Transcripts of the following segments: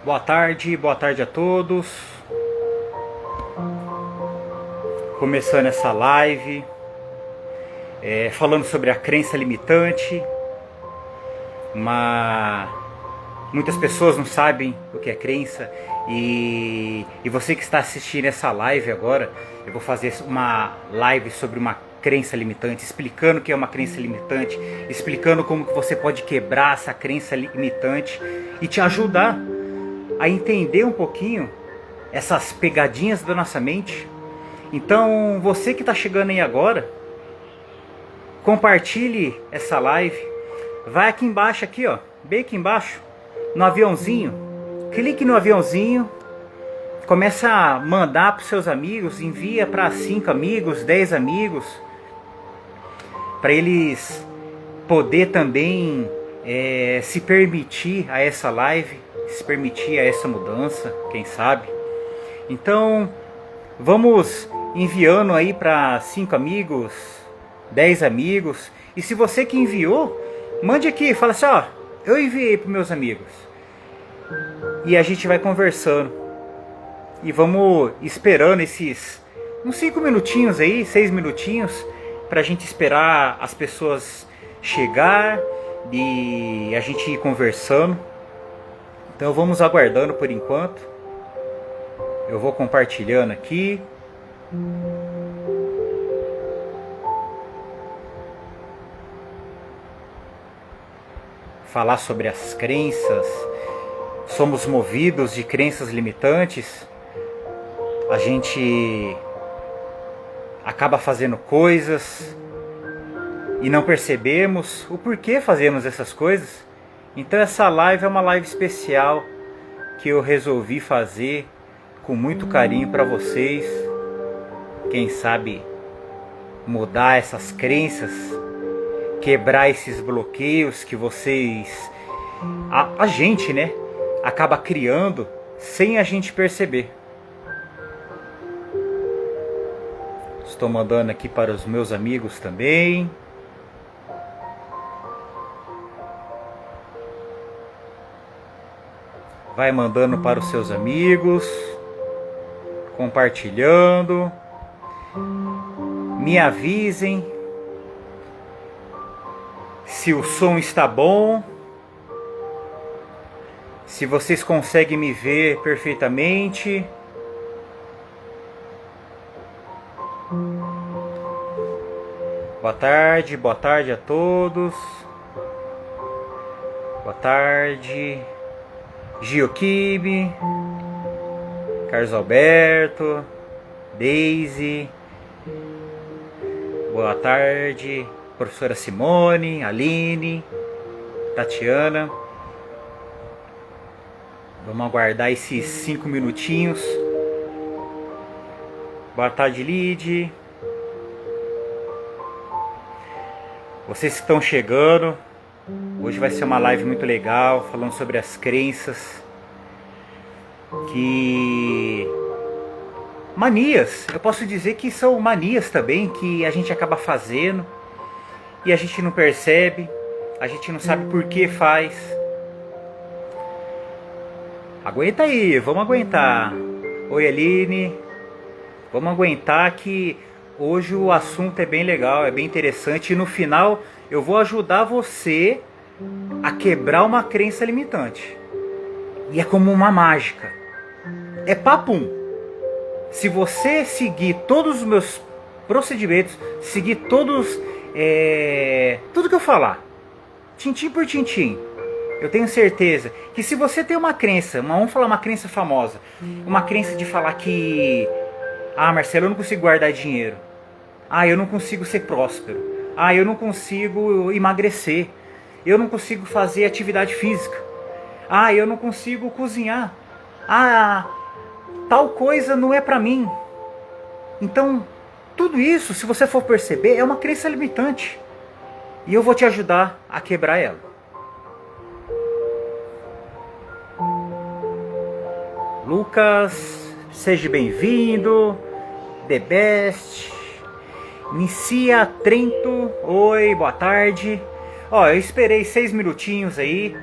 Boa tarde a todos. Começando essa live, falando sobre a crença limitante. Muitas pessoas não sabem o que é crença e você que está assistindo essa live agora, eu vou fazer uma live sobre uma crença limitante, explicando o que é uma crença limitante, explicando como que você pode quebrar essa crença limitante e te ajudar a entender um pouquinho essas pegadinhas da nossa mente. Então, você que está chegando aí agora, compartilhe essa live. Vai aqui embaixo, aqui ó, bem aqui embaixo, no aviãozinho. Clique no aviãozinho, começa a mandar para os seus amigos, envia para 5 amigos, 10 amigos, para eles poder também se permitir a essa live, se permitir a essa mudança, quem sabe. Então, vamos enviando aí para 5 amigos, 10 amigos. E se você que enviou, mande aqui, fala assim, ó, eu enviei para meus amigos. E a gente vai conversando. E vamos esperando esses uns 5 minutinhos aí, 6 minutinhos, pra gente esperar as pessoas chegar e a gente ir conversando. Então vamos aguardando por enquanto. Eu vou compartilhando aqui. Falar sobre as crenças. Somos movidos de crenças limitantes. A gente acaba fazendo coisas e não percebemos o porquê fazemos essas coisas. Então essa live é uma live especial que eu resolvi fazer com muito carinho para vocês. Quem sabe mudar essas crenças, quebrar esses bloqueios que vocês, a gente, né, acaba criando sem a gente perceber. Estou mandando aqui para os meus amigos também. Vai mandando para os seus amigos, compartilhando. Me avisem se o som está bom, se vocês conseguem me ver perfeitamente. Boa tarde a todos. Boa tarde, Gioquibe, Carlos Alberto, Daisy. Boa tarde, professora Simone, Aline, Tatiana. Vamos aguardar esses 5 minutinhos. Boa tarde, Lid. Vocês que estão chegando, hoje vai ser uma live muito legal, falando sobre as crenças, manias, eu posso dizer que são manias também, que a gente acaba fazendo, e a gente não percebe, a gente não sabe por que faz. Aguenta aí, vamos aguentar. Oi, Aline, vamos aguentar que hoje o assunto é bem legal, é bem interessante. E no final eu vou ajudar você a quebrar uma crença limitante. E é como uma mágica. É papum. Se você seguir todos os meus procedimentos, seguir todos, tudo que eu falar, tintim por tintim, eu tenho certeza que se você tem uma crença, vamos falar uma crença famosa, uma crença de falar que, Marcelo, eu não consigo guardar dinheiro. Eu não consigo ser próspero. Eu não consigo emagrecer. Eu não consigo fazer atividade física. Eu não consigo cozinhar. Tal coisa não é pra mim. Então, tudo isso, se você for perceber, é uma crença limitante. E eu vou te ajudar a quebrar ela. Lucas, seja bem-vindo. The Best. Inicia Trento. Oi, boa tarde. Eu esperei 6 minutinhos aí.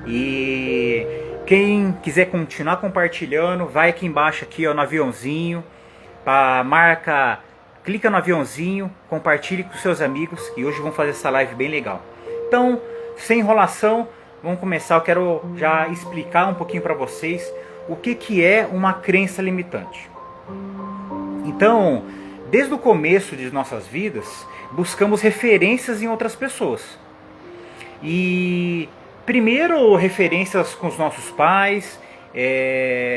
E Quem quiser continuar compartilhando, vai aqui embaixo aqui, ó, no aviãozinho, marca, clica no aviãozinho, compartilhe com seus amigos e hoje vamos fazer essa live bem legal. Então, sem enrolação, vamos começar. Eu quero já explicar um pouquinho para vocês o que é uma crença limitante. Então, desde o começo de nossas vidas, buscamos referências em outras pessoas. E primeiro referências com os nossos pais,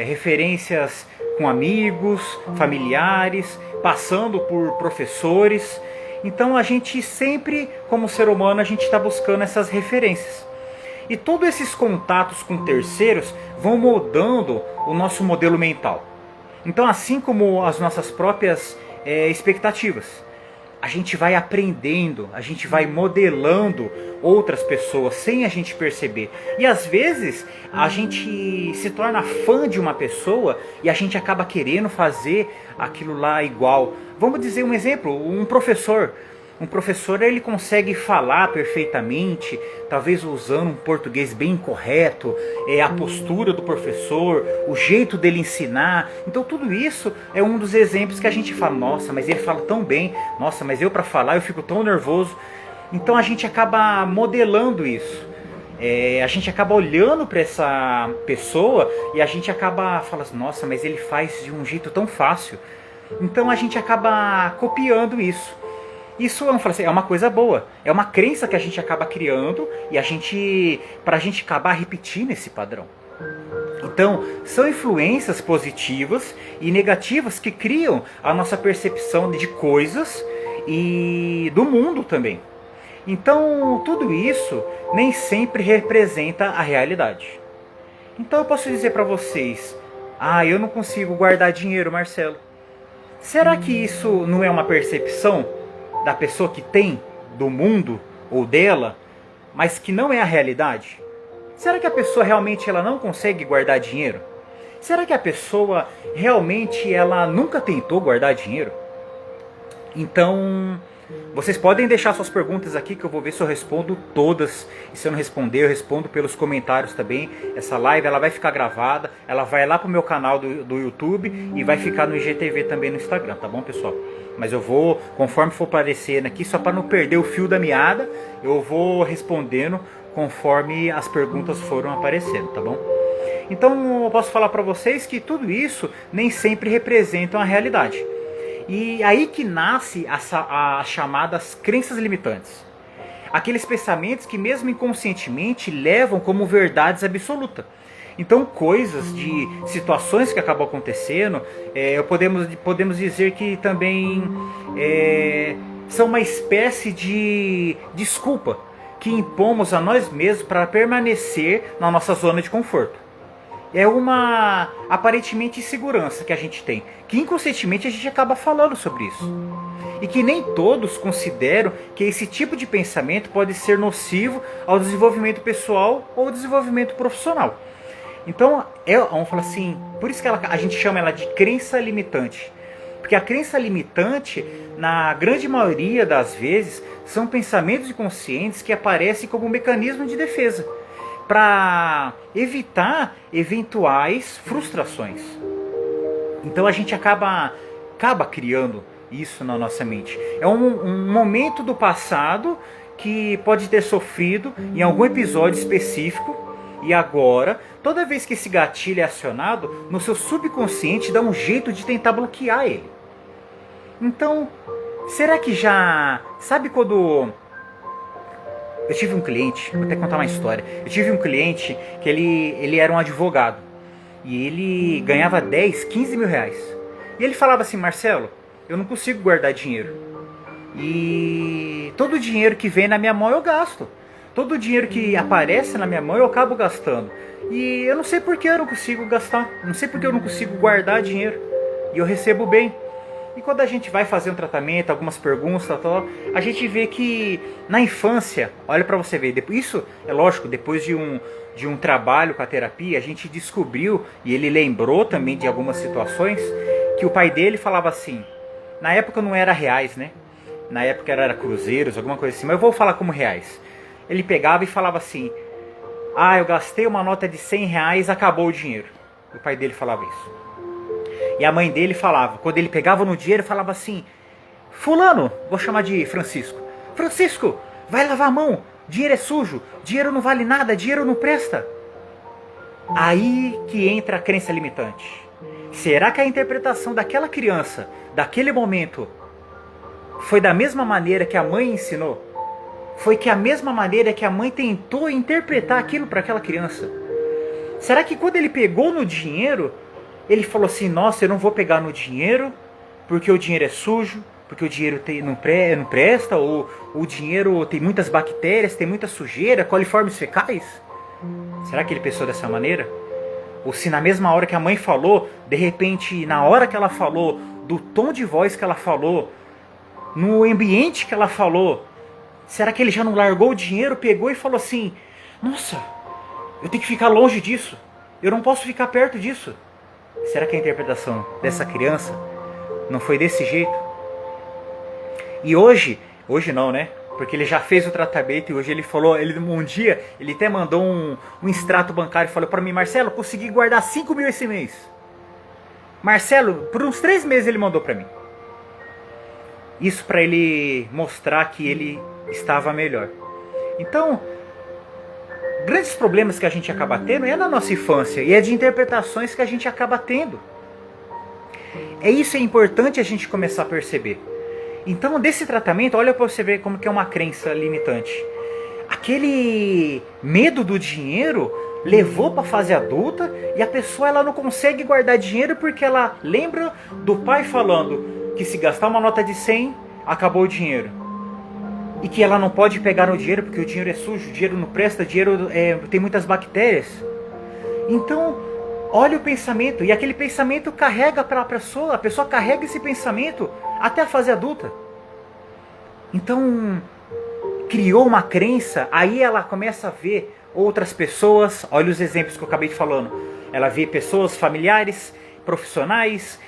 referências com amigos, familiares, passando por professores. Então a gente sempre, como ser humano, a gente está buscando essas referências. E todos esses contatos com terceiros vão moldando o nosso modelo mental. Então, assim como as nossas próprias expectativas, a gente vai aprendendo, a gente vai modelando outras pessoas sem a gente perceber. E às vezes a gente se torna fã de uma pessoa e a gente acaba querendo fazer aquilo lá igual. Vamos dizer um exemplo, um professor. Um professor, ele consegue falar perfeitamente, talvez usando um português bem correto, a postura do professor, o jeito dele ensinar. Então tudo isso é um dos exemplos que a gente fala, nossa, mas ele fala tão bem, nossa, mas eu para falar eu fico tão nervoso. Então a gente acaba modelando isso. A gente acaba olhando para essa pessoa e a gente acaba falando, nossa, mas ele faz de um jeito tão fácil. Então a gente acaba copiando isso. Isso, vamos falar assim, é uma coisa boa, é uma crença que a gente acaba criando e para a gente acabar repetindo esse padrão. Então, são influências positivas e negativas que criam a nossa percepção de coisas e do mundo também. Então, tudo isso nem sempre representa a realidade. Então, eu posso dizer para vocês, eu não consigo guardar dinheiro, Marcelo. Será que isso não é uma percepção da pessoa que tem, do mundo ou dela, mas que não é a realidade? Será que a pessoa realmente ela não consegue guardar dinheiro? Será que a pessoa realmente ela nunca tentou guardar dinheiro? Então, vocês podem deixar suas perguntas aqui que eu vou ver se eu respondo todas. E se eu não responder, eu respondo pelos comentários também. Essa live ela vai ficar gravada, ela vai lá pro meu canal do YouTube e vai ficar no IGTV também no Instagram, tá bom, pessoal? Mas eu vou, conforme for aparecendo aqui, só para não perder o fio da meada, eu vou respondendo conforme as perguntas foram aparecendo, tá bom? Então eu posso falar para vocês que tudo isso nem sempre representa a realidade. E aí que nasce as chamadas crenças limitantes. Aqueles pensamentos que mesmo inconscientemente levam como verdades absolutas. Então coisas de situações que acabam acontecendo, podemos dizer que também são uma espécie de desculpa que impomos a nós mesmos para permanecer na nossa zona de conforto. É uma aparentemente insegurança que a gente tem, que inconscientemente a gente acaba falando sobre isso. E que nem todos consideram que esse tipo de pensamento pode ser nocivo ao desenvolvimento pessoal ou desenvolvimento profissional. Então, vamos falar assim, por isso que a gente chama ela de crença limitante. Porque a crença limitante, na grande maioria das vezes, são pensamentos inconscientes que aparecem como um mecanismo de defesa, para evitar eventuais frustrações. Então a gente acaba criando isso na nossa mente. É um momento do passado que pode ter sofrido em algum episódio específico. E agora, toda vez que esse gatilho é acionado, no seu subconsciente dá um jeito de tentar bloquear ele. Então, será que já... Sabe quando... Eu tive um cliente, vou até contar uma história. Eu tive um cliente que ele era um advogado. E ele ganhava 10, 15 mil reais. E ele falava assim, Marcelo, eu não consigo guardar dinheiro. E todo o dinheiro que vem na minha mão eu gasto. Todo o dinheiro que aparece na minha mão eu acabo gastando. E eu não sei por que eu não consigo gastar. Não sei por que eu não consigo guardar dinheiro. E eu recebo bem. E quando a gente vai fazer um tratamento, algumas perguntas, a gente vê que na infância, olha para você ver, isso é lógico, depois de um trabalho com a terapia, a gente descobriu, e ele lembrou também de algumas situações, que o pai dele falava assim, na época não era reais, né? Na época era cruzeiros, alguma coisa assim, mas eu vou falar como reais. Ele pegava e falava assim, Ah, eu gastei uma nota de 100 reais, acabou o dinheiro. O pai dele falava isso. E a mãe dele falava, quando ele pegava no dinheiro, falava assim: fulano, vou chamar de Francisco. Francisco, vai lavar a mão, dinheiro é sujo, dinheiro não vale nada, dinheiro não presta. Aí que entra a crença limitante. Será que a interpretação daquela criança, daquele momento, foi da mesma maneira que a mãe ensinou? Foi que a mesma maneira que a mãe tentou interpretar aquilo para aquela criança? Será que quando ele pegou no dinheiro, ele falou assim: nossa, eu não vou pegar no dinheiro porque o dinheiro é sujo, porque o dinheiro não presta, ou o dinheiro tem muitas bactérias, tem muita sujeira, coliformes fecais? Será que ele pensou dessa maneira? Ou se na mesma hora que a mãe falou, de repente, na hora que ela falou, do tom de voz que ela falou, no ambiente que ela falou, será que ele já não largou o dinheiro, pegou e falou assim: nossa, eu tenho que ficar longe disso, eu não posso ficar perto disso? Será que a interpretação dessa criança não foi desse jeito? E hoje não, né? Porque ele já fez o tratamento e hoje ele falou, um dia, ele até mandou um extrato bancário e falou para mim: Marcelo, consegui guardar 5 mil esse mês. Marcelo, por uns 3 meses ele mandou para mim. Isso para ele mostrar que ele estava melhor. Então, grandes problemas que a gente acaba tendo é na nossa infância e é de interpretações que a gente acaba tendo. Isso é importante a gente começar a perceber. Então, desse tratamento, olha para você ver como que é uma crença limitante. Aquele medo do dinheiro levou para a fase adulta e a pessoa ela não consegue guardar dinheiro porque ela lembra do pai falando que se gastar uma nota de 100, acabou o dinheiro. E que ela não pode pegar no dinheiro porque o dinheiro é sujo, o dinheiro não presta, o dinheiro tem muitas bactérias. Então, olha o pensamento, e aquele pensamento carrega para a pessoa carrega esse pensamento até a fase adulta. Então, criou uma crença, aí ela começa a ver outras pessoas, olha os exemplos que eu acabei de falando. Ela vê pessoas familiares, profissionais,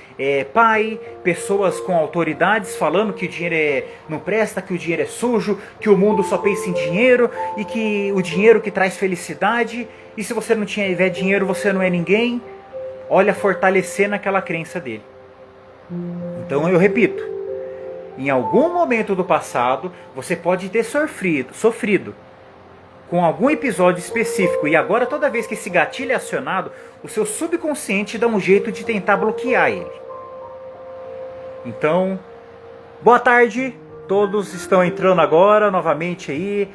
pai, pessoas com autoridades falando que o dinheiro não presta, que o dinheiro é sujo, que o mundo só pensa em dinheiro e que o dinheiro que traz felicidade, e se você não tiver dinheiro você não é ninguém. Olha, fortalecendo aquela crença dele. Então eu repito, em algum momento do passado você pode ter sofrido com algum episódio específico, e agora toda vez que esse gatilho é acionado, o seu subconsciente dá um jeito de tentar bloquear ele. Então, boa tarde, todos estão entrando agora novamente aí.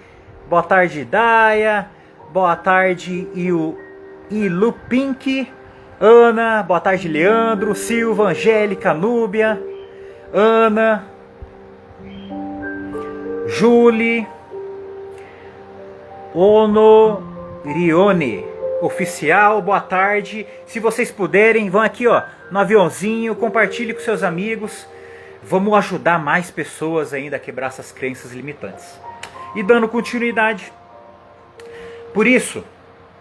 Boa tarde, Daya. Boa tarde, Ilu Pink. Ana, boa tarde, Leandro, Silva, Angélica, Núbia, Ana, Julie, Rione, oficial, boa tarde. Se vocês puderem, vão aqui ó, no aviãozinho, compartilhe com seus amigos. Vamos ajudar mais pessoas ainda a quebrar essas crenças limitantes. E dando continuidade, por isso,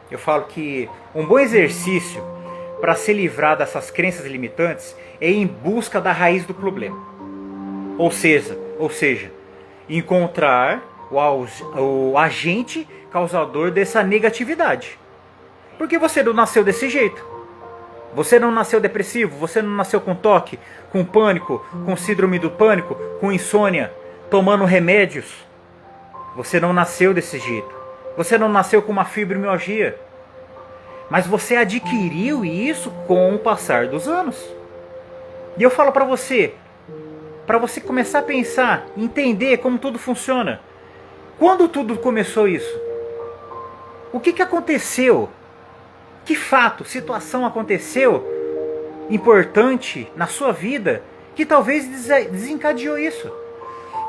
eu falo que um bom exercício para se livrar dessas crenças limitantes é ir em busca da raiz do problema. Ou seja, encontrar o agente causador dessa negatividade. Porque você não nasceu desse jeito. Você não nasceu depressivo, você não nasceu com toque, com pânico, com síndrome do pânico, com insônia, tomando remédios. Você não nasceu desse jeito. Você não nasceu com uma fibromialgia. Mas você adquiriu isso com o passar dos anos. E eu falo para você começar a pensar, entender como tudo funciona. Quando tudo começou isso? O que aconteceu? Que fato, situação aconteceu importante na sua vida que talvez desencadeou isso?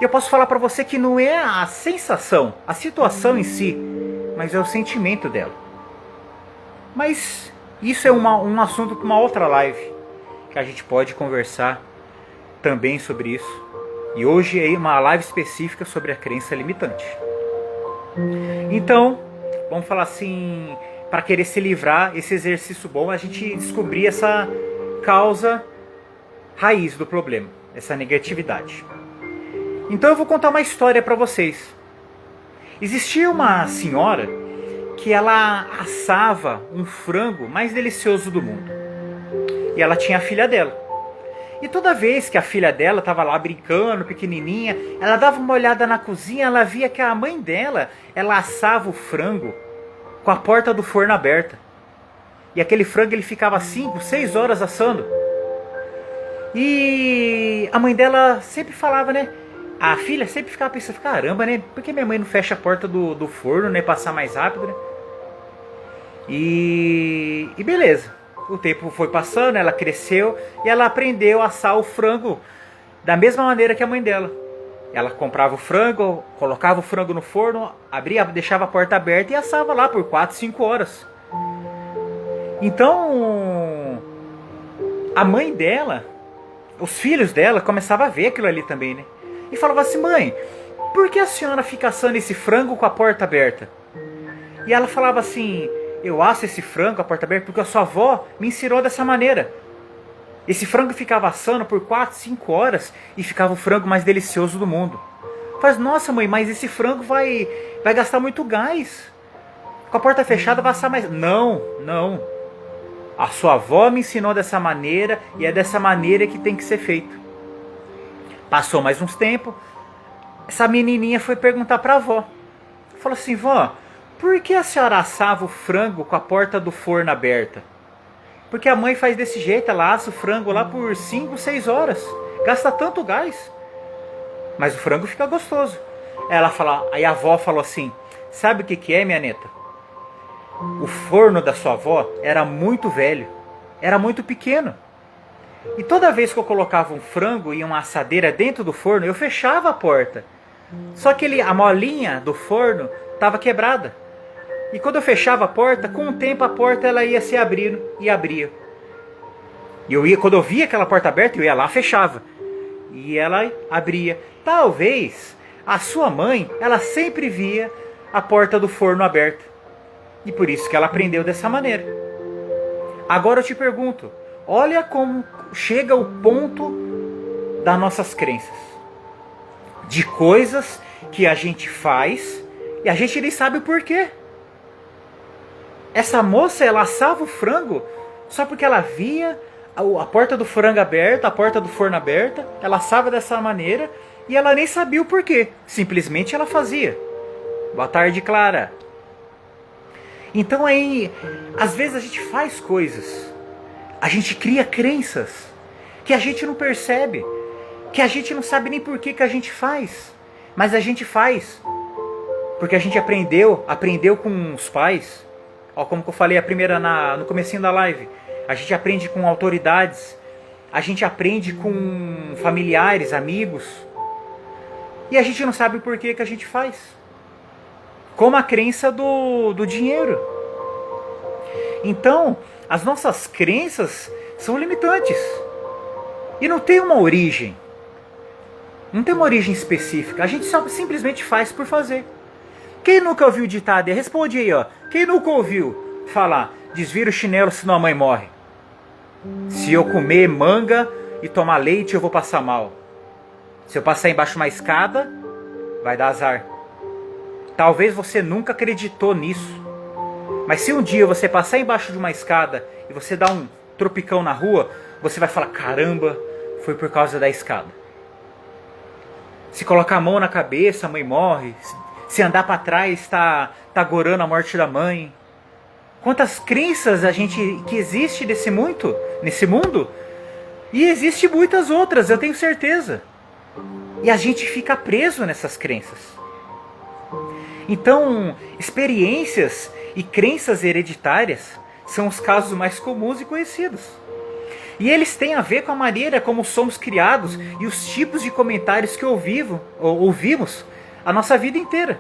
E eu posso falar para você que não é a sensação, a situação em si, mas é o sentimento dela. Mas isso é um assunto para uma outra live, que a gente pode conversar também sobre isso. E hoje é uma live específica sobre a crença limitante. Então, vamos falar assim, para querer se livrar, esse exercício bom é a gente descobrir essa causa raiz do problema, essa negatividade. Então eu vou contar uma história para vocês. Existia uma senhora que ela assava um frango mais delicioso do mundo. E ela tinha a filha dela. E toda vez que a filha dela estava lá brincando, pequenininha, ela dava uma olhada na cozinha, ela via que a mãe dela, ela assava o frango com a porta do forno aberta. E aquele frango ele ficava 5, 6 horas assando. E a mãe dela sempre falava, né? A filha sempre ficava pensando, caramba, né? Por que minha mãe não fecha a porta do forno, né? Passar mais rápido, né? E beleza. O tempo foi passando, ela cresceu e ela aprendeu a assar o frango da mesma maneira que a mãe dela. Ela comprava o frango, colocava o frango no forno, abria, deixava a porta aberta e assava lá por 4, 5 horas. Então, a mãe dela, os filhos dela começavam a ver aquilo ali também, né? E falava assim, mãe, por que a senhora fica assando esse frango com a porta aberta? E ela falava assim, eu asso esse frango com a porta aberta porque a sua avó me ensinou dessa maneira. Esse frango ficava assando por 4, 5 horas e ficava o frango mais delicioso do mundo. Faz, nossa mãe, mas esse frango vai gastar muito gás. Com a porta fechada vai assar mais... Não. A sua avó me ensinou dessa maneira e é dessa maneira que tem que ser feito. Passou mais uns tempos, essa menininha foi perguntar para a avó. Falou assim, vó, por que a senhora assava o frango com a porta do forno aberta? Porque a mãe faz desse jeito, ela assa o frango lá por 5, 6 horas. Gasta tanto gás. Mas o frango fica gostoso. Aí a avó falou assim, sabe o que é, minha neta? O forno da sua avó era muito velho, era muito pequeno. E toda vez que eu colocava um frango e uma assadeira dentro do forno, eu fechava a porta. Só que a molinha do forno estava quebrada. E quando eu fechava a porta, com o tempo a porta ela ia se abrindo e abria. E quando eu via aquela porta aberta, eu ia lá, fechava. E ela abria. Talvez a sua mãe, ela sempre via a porta do forno aberta. E por isso que ela aprendeu dessa maneira. Agora eu te pergunto, olha como chega o ponto das nossas crenças. De coisas que a gente faz e a gente nem sabe o porquê. Essa moça, ela assava o frango só porque ela via a porta do frango aberta, a porta do forno aberta. Ela assava dessa maneira e ela nem sabia o porquê. Simplesmente ela fazia. Boa tarde, Clara. Então aí, às vezes a gente faz coisas, a gente cria crenças que a gente não percebe, que a gente não sabe nem por que a gente faz, mas a gente faz, porque a gente aprendeu com os pais. Ó, como que eu falei no comecinho da live, a gente aprende com autoridades, a gente aprende com familiares, amigos, e a gente não sabe por que a gente faz. Como a crença do dinheiro. Então, as nossas crenças são limitantes. E não tem uma origem. Não tem uma origem específica. A gente só simplesmente faz por fazer. Quem nunca ouviu o ditado? Responde aí, ó. Quem nunca ouviu falar, desvira o chinelo senão a mãe morre? Se eu comer manga e tomar leite, eu vou passar mal. Se eu passar embaixo de uma escada, vai dar azar. Talvez você nunca acreditou nisso. Mas se um dia você passar embaixo de uma escada e você dar um tropicão na rua, você vai falar, caramba, foi por causa da escada. Se colocar a mão na cabeça, a mãe morre. Se andar para trás, está gorando a morte da mãe. Quantas crenças que existe nesse mundo? E existe muitas outras, eu tenho certeza. E a gente fica preso nessas crenças. Então, experiências e crenças hereditárias são os casos mais comuns e conhecidos. E eles têm a ver com a maneira como somos criados e os tipos de comentários que ouvimos a nossa vida inteira.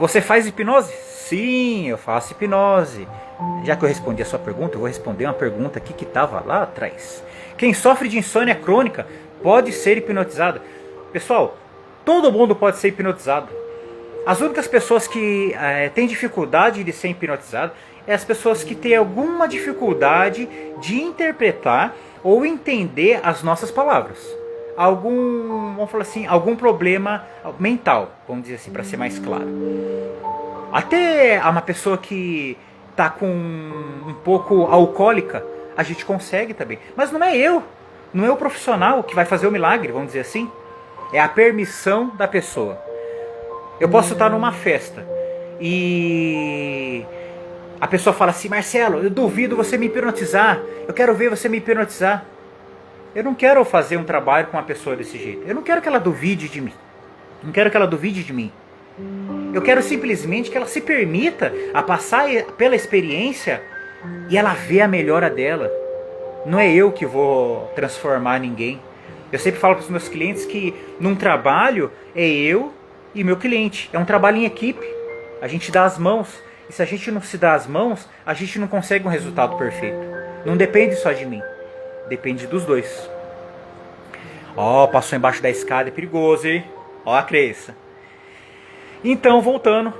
Você faz hipnose? Sim, eu faço hipnose. Já que eu respondi a sua pergunta, eu vou responder uma pergunta aqui que estava lá atrás. Quem sofre de insônia crônica pode ser hipnotizado? Pessoal, todo mundo pode ser hipnotizado. As únicas pessoas que têm dificuldade de ser hipnotizado é as pessoas que têm alguma dificuldade de interpretar ou entender as nossas palavras. Vamos falar assim, algum problema mental, vamos dizer assim, para ser mais claro. Até uma pessoa que tá com um pouco alcoólica, a gente consegue também. Mas não é eu, não é o profissional que vai fazer o milagre, vamos dizer assim. É a permissão da pessoa. Eu posso estar numa festa e a pessoa fala assim: Marcelo, eu duvido você me hipnotizar, eu quero ver você me hipnotizar. Eu não quero fazer um trabalho com uma pessoa desse jeito. Eu não quero que ela duvide de mim. Não quero que ela duvide de mim. Eu quero simplesmente que ela se permita a passar pela experiência e ela vê a melhora dela. Não é eu que vou transformar ninguém. Eu sempre falo para os meus clientes que num trabalho é eu e meu cliente. É um trabalho em equipe. A gente dá as mãos. E se a gente não se dá as mãos, a gente não consegue um resultado perfeito. Não depende só de mim. Depende dos dois. Ó, passou embaixo da escada, é perigoso, hein? Ó a crença. Então, voltando.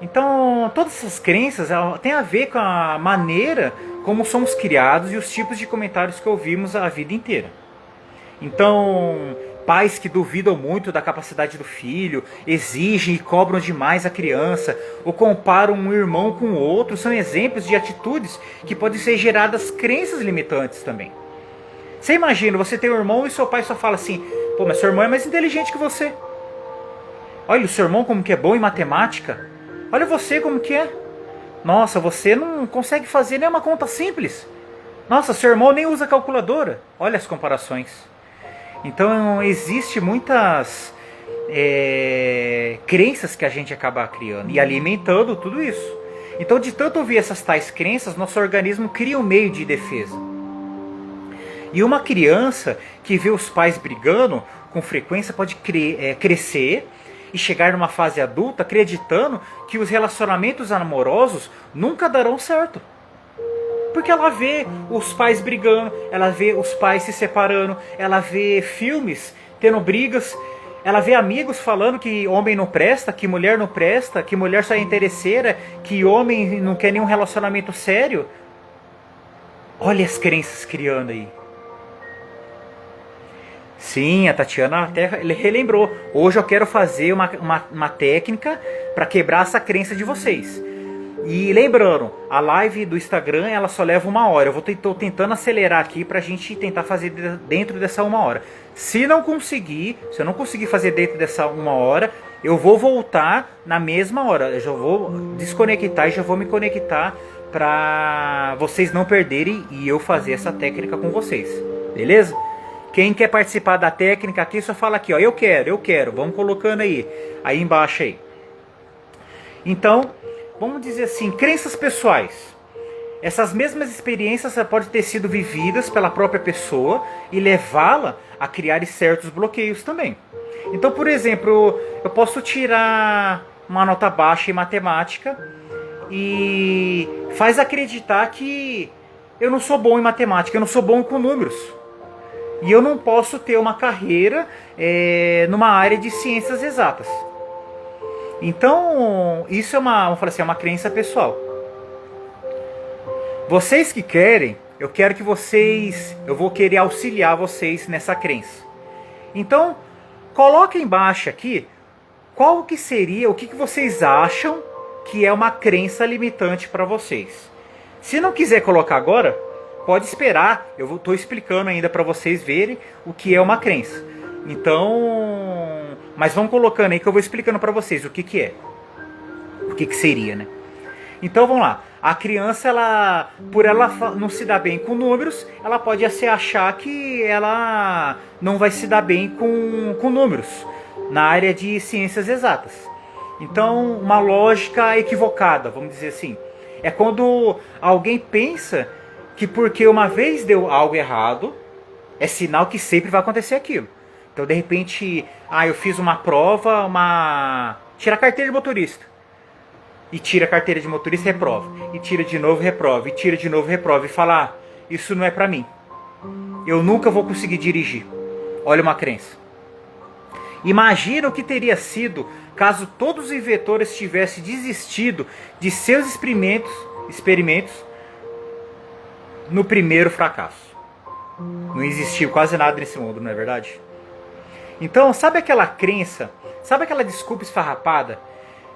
Então, todas essas crenças têm a ver com a maneira como somos criados e os tipos de comentários que ouvimos a vida inteira. Então, pais que duvidam muito da capacidade do filho, exigem e cobram demais a criança, ou comparam um irmão com o outro, são exemplos de atitudes que podem ser geradas crenças limitantes também. Você imagina, você tem um irmão e seu pai só fala assim: pô, mas seu irmão é mais inteligente que você. Olha o seu irmão como que é bom em matemática. Olha você como que é. Nossa, você não consegue fazer nem uma conta simples. Nossa, seu irmão nem usa calculadora. Olha as comparações. Então, existe muitas crenças que a gente acaba criando e alimentando tudo isso. Então, de tanto ouvir essas tais crenças, nosso organismo cria um meio de defesa. E uma criança que vê os pais brigando com frequência pode crescer e chegar numa fase adulta acreditando que os relacionamentos amorosos nunca darão certo. Porque ela vê os pais brigando, ela vê os pais se separando, ela vê filmes tendo brigas, ela vê amigos falando que homem não presta, que mulher não presta, que mulher só é interesseira, que homem não quer nenhum relacionamento sério. Olha as crenças criando aí. Sim, a Tatiana até relembrou. Hoje eu quero fazer uma técnica para quebrar essa crença de vocês. E lembrando, a live do Instagram ela só leva 1 hora. Eu estou tentando acelerar aqui para a gente tentar fazer dentro dessa 1 hora. Se eu não conseguir fazer dentro dessa 1 hora, eu vou voltar na mesma hora. Eu já vou desconectar e já vou me conectar para vocês não perderem e eu fazer essa técnica com vocês. Beleza? Quem quer participar da técnica aqui, só fala aqui, ó, eu quero, vamos colocando aí embaixo aí. Então, vamos dizer assim, crenças pessoais. Essas mesmas experiências podem ter sido vividas pela própria pessoa e levá-la a criar certos bloqueios também. Então, por exemplo, eu posso tirar uma nota baixa em matemática e faz acreditar que eu não sou bom em matemática, eu não sou bom com números. E eu não posso ter uma carreira numa área de ciências exatas. Então, isso é vamos falar assim, é uma crença pessoal. Vocês que querem, eu vou querer auxiliar vocês nessa crença. Então, coloca embaixo aqui, qual que seria, o que vocês acham que é uma crença limitante para vocês. Se não quiser colocar agora, pode esperar, eu estou explicando ainda para vocês verem o que é uma crença. Então, mas vão colocando aí que eu vou explicando para vocês o que é. O que seria, né? Então vamos lá. A criança, por ela não se dar bem com números, ela pode achar que ela não vai se dar bem com números na área de ciências exatas. Então, uma lógica equivocada, vamos dizer assim. É quando alguém pensa que porque uma vez deu algo errado, é sinal que sempre vai acontecer aquilo. Então, de repente, eu fiz uma prova, tira a carteira de motorista. E tira a carteira de motorista e reprova. E tira de novo, reprova. E tira de novo, reprova. E fala, isso não é pra mim. Eu nunca vou conseguir dirigir. Olha uma crença. Imagina o que teria sido caso todos os inventores tivessem desistido de seus experimentos no primeiro fracasso. Não existiu quase nada nesse mundo, não é verdade? Então, sabe aquela crença, sabe aquela desculpa esfarrapada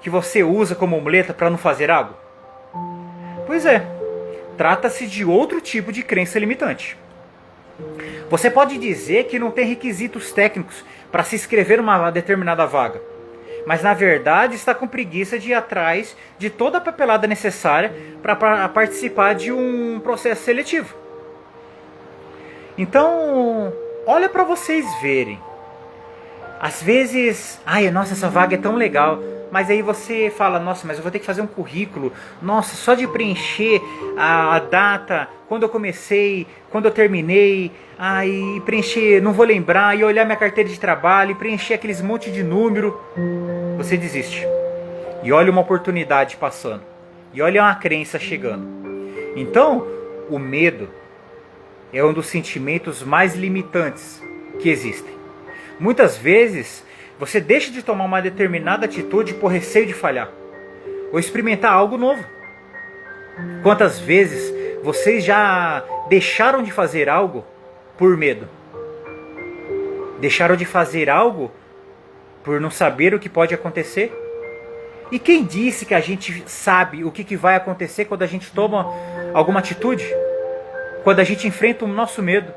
que você usa como muleta para não fazer algo? Pois é, trata-se de outro tipo de crença limitante. Você pode dizer que não tem requisitos técnicos para se inscrever numa determinada vaga, mas na verdade está com preguiça de ir atrás de toda a papelada necessária para participar de um processo seletivo. Então, olha para vocês verem. Às vezes, ai, nossa, essa vaga é tão legal, mas aí você fala, nossa, mas eu vou ter que fazer um currículo, nossa, só de preencher a data, quando eu comecei, quando eu terminei, aí preencher, não vou lembrar, e olhar minha carteira de trabalho, e preencher aqueles monte de número, você desiste. E olha uma oportunidade passando, e olha uma crença chegando. Então, o medo é um dos sentimentos mais limitantes que existem. Muitas vezes, você deixa de tomar uma determinada atitude por receio de falhar, ou experimentar algo novo. Quantas vezes vocês já deixaram de fazer algo por medo? Deixaram de fazer algo por não saber o que pode acontecer? E quem disse que a gente sabe o que vai acontecer quando a gente toma alguma atitude? Quando a gente enfrenta o nosso medo?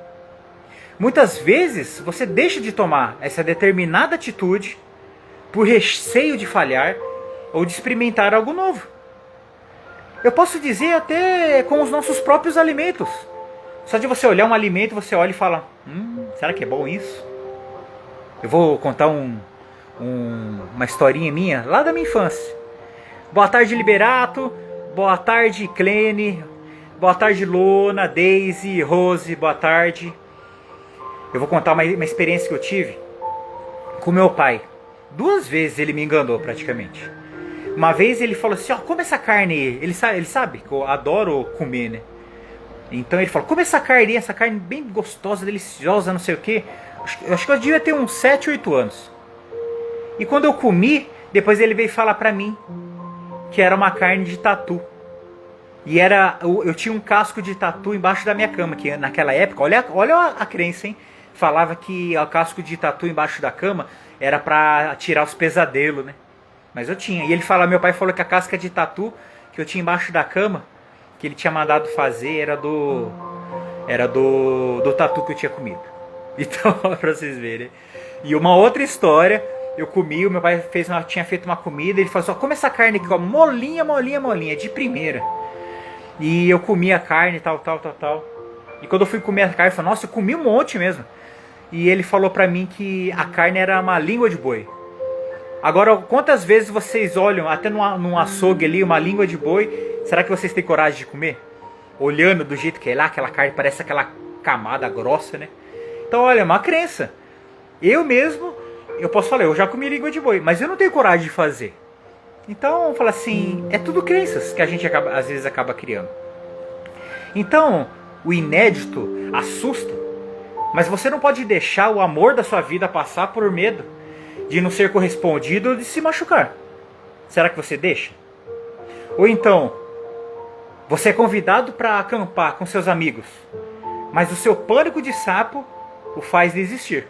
Muitas vezes você deixa de tomar essa determinada atitude por receio de falhar ou de experimentar algo novo. Eu posso dizer até com os nossos próprios alimentos. Só de você olhar um alimento, você olha e fala, será que é bom isso? Eu vou contar uma historinha minha lá da minha infância. Boa tarde, Liberato. Boa tarde, Clene. Boa tarde, Lona, Daisy, Rose. Boa tarde. Eu vou contar uma experiência que eu tive com meu pai. 2 vezes ele me enganou praticamente. Uma vez ele falou assim, come essa carne aí. Ele sabe que eu adoro comer, né? Então ele falou, come essa carne bem gostosa, deliciosa, não sei o que. Acho que eu devia ter uns 7, 8 anos. E quando eu comi, depois ele veio falar pra mim que era uma carne de tatu. E eu tinha um casco de tatu embaixo da minha cama, que naquela época, olha a crença, hein? Falava que o casco de tatu embaixo da cama era pra tirar os pesadelos, né? Mas eu tinha. E meu pai falou que a casca de tatu que eu tinha embaixo da cama, que ele tinha mandado fazer, era do tatu que eu tinha comido. Então, pra vocês verem. E uma outra história, eu comi, o meu pai tinha feito uma comida, ele falou assim, come essa carne aqui, ó, molinha, de primeira. E eu comi a carne, tal. E quando eu fui comer a carne, eu falei, nossa, eu comi um monte mesmo. E ele falou pra mim que a carne era uma língua de boi. Agora, quantas vezes vocês olham, até num açougue ali, uma língua de boi, será que vocês têm coragem de comer? Olhando do jeito que é lá, aquela carne parece aquela camada grossa, né? Então, olha, é uma crença. Eu mesmo, eu posso falar, eu já comi língua de boi, mas eu não tenho coragem de fazer. Então, fala assim, é tudo crenças que a gente às vezes acaba criando. Então, o inédito assusta, mas você não pode deixar o amor da sua vida passar por medo de não ser correspondido ou de se machucar. Será que você deixa? Ou então, você é convidado para acampar com seus amigos, mas o seu pânico de sapo o faz desistir.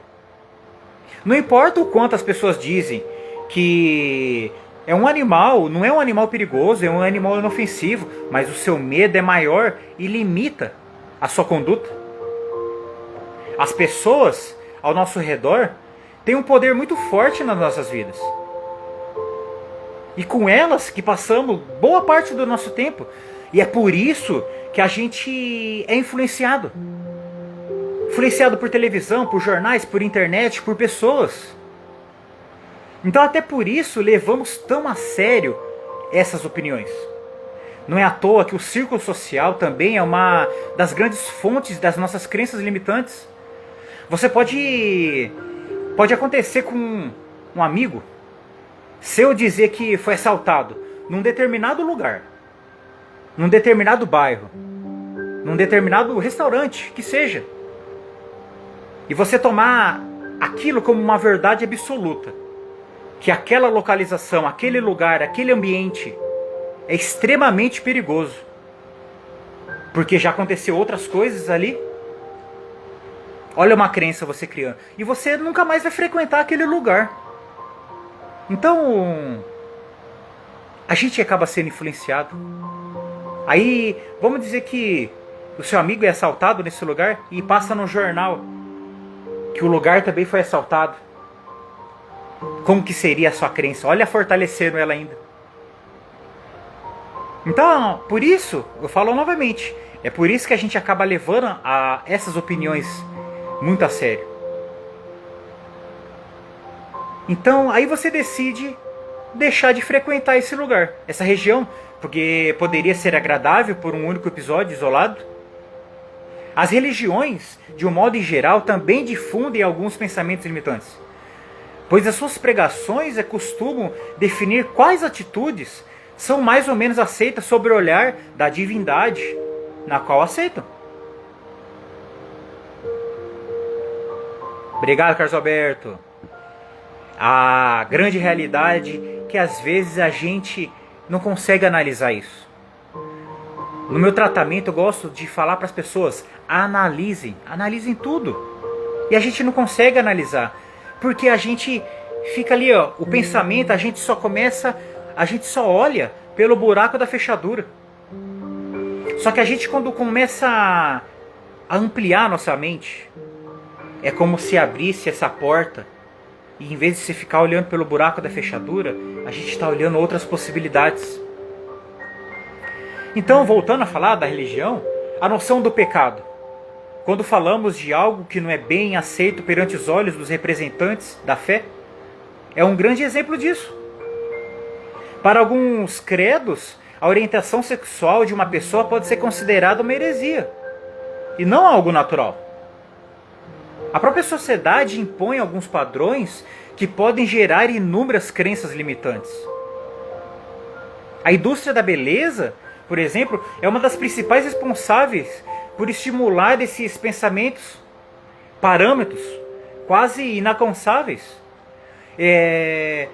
Não importa o quanto as pessoas dizem que é um animal, não é um animal perigoso, é um animal inofensivo, mas o seu medo é maior e limita a sua conduta. As pessoas ao nosso redor têm um poder muito forte nas nossas vidas. E com elas que passamos boa parte do nosso tempo. E é por isso que a gente é influenciado. Influenciado por televisão, por jornais, por internet, por pessoas. Então até por isso levamos tão a sério essas opiniões. Não é à toa que o círculo social também é uma das grandes fontes das nossas crenças limitantes. Você pode acontecer com um amigo seu dizer que foi assaltado num determinado lugar, num determinado bairro, num determinado restaurante, que seja. E você tomar aquilo como uma verdade absoluta. Que aquela localização, aquele lugar, aquele ambiente é extremamente perigoso. Porque já aconteceu outras coisas ali. Olha uma crença você criando. E você nunca mais vai frequentar aquele lugar. Então, a gente acaba sendo influenciado. Aí, vamos dizer que o seu amigo é assaltado nesse lugar e passa no jornal que o lugar também foi assaltado. Como que seria a sua crença? Olha, fortalecendo ela ainda. Então, por isso, eu falo novamente, é por isso que a gente acaba levando essas opiniões muito a sério. Então, aí você decide deixar de frequentar esse lugar, essa região, porque poderia ser agradável por um único episódio isolado. As religiões, de um modo em geral, também difundem alguns pensamentos limitantes, pois as suas pregações costumam definir quais atitudes são mais ou menos aceitas sob o olhar da divindade na qual aceitam. Obrigado, Carlos Alberto. A grande realidade é que às vezes a gente não consegue analisar isso. No meu tratamento eu gosto de falar para as pessoas, analisem tudo. E a gente não consegue analisar, porque a gente fica ali, ó, o pensamento, a gente só olha pelo buraco da fechadura. Só que a gente, quando começa a ampliar nossa mente, é como se abrisse essa porta e em vez de você ficar olhando pelo buraco da fechadura, a gente está olhando outras possibilidades. Então, voltando a falar da religião, a noção do pecado. Quando falamos de algo que não é bem aceito perante os olhos dos representantes da fé, é um grande exemplo disso. Para alguns credos, a orientação sexual de uma pessoa pode ser considerada uma heresia, e não algo natural. A própria sociedade impõe alguns padrões que podem gerar inúmeras crenças limitantes. A indústria da beleza, por exemplo, é uma das principais responsáveis por estimular esses pensamentos, parâmetros quase inalcançáveis,